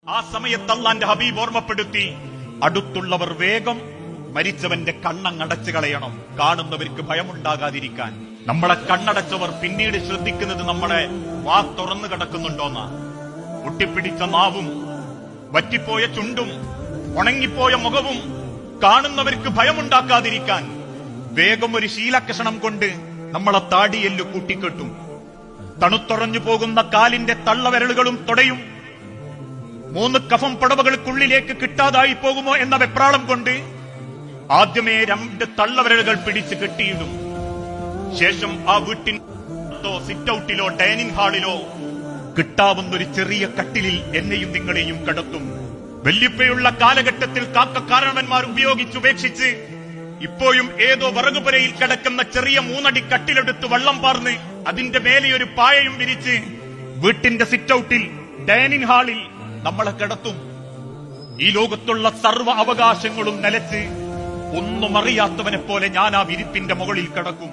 ആ സമയത്ത് അല്ലാന്റെ ഹബീബ് ഓർമ്മപ്പെടുത്തി, അടുത്തുള്ളവർ വേഗം മരിച്ചവന്റെ കണ്ണടച്ചു കളയണം, കാണുന്നവർക്ക് ഭയമുണ്ടാകാതിരിക്കാൻ. നമ്മളെ കണ്ണടച്ചവർ പിന്നീട് ശ്രദ്ധിക്കുന്നത് നമ്മളെ വാ തുറന്നു കിടക്കുന്നുണ്ടോന്ന. ഒട്ടിപ്പിടിച്ച നാവും വറ്റിപ്പോയ ചുണ്ടും ഉണങ്ങിപ്പോയ മുഖവും കാണുന്നവർക്ക് ഭയമുണ്ടാക്കാതിരിക്കാൻ വേഗം ഒരു ശീലകഷണം കൊണ്ട് നമ്മളെ താടിയെല്ലു കൂട്ടിക്കെട്ടും. തണുത്തുറഞ്ഞു പോകുന്ന കാലിന്റെ തള്ളവിരലുകളും തുടയും 3 കഫം പടവകൾക്കുള്ളിലേക്ക് കിട്ടാതായി പോകുമോ എന്ന വെപ്രാളം കൊണ്ട് ആദ്യമേ 2 തള്ളവിരലുകൾ പിടിച്ച് കെട്ടിയിടും. ശേഷം ആ വീട്ടിനോ സിറ്റ് ഔട്ടിലോ ഡൈനിങ് ഹാളിലോ കിട്ടാവുന്നൊരു ചെറിയ കട്ടിലിൽ എന്നെയും നിങ്ങളെയും കടത്തും. വല്യപ്പയുള്ള കാലഘട്ടത്തിൽ കാരണവന്മാർ ഉപയോഗിച്ചുപേക്ഷിച്ച് ഇപ്പോഴും ഏതോ വറകുപുരയിൽ കിടക്കുന്ന ചെറിയ 3 അടി കട്ടിലെടുത്ത് വള്ളം പാർന്ന് അതിന്റെ മേലെ ഒരു പായയും വിരിച്ച് വീട്ടിന്റെ സിറ്റ് ഔട്ടിൽ ഡൈനിങ് ഹാളിൽ നമ്മളെ കിടത്തും. ഈ ലോകത്തുള്ള സർവ്വ അവകാശങ്ങളും നിലച്ച് ഒന്നും അറിയാത്തവനെ പോലെ ഞാൻ ആ വിരിപ്പിന്റെ മുകളിൽ കിടക്കും.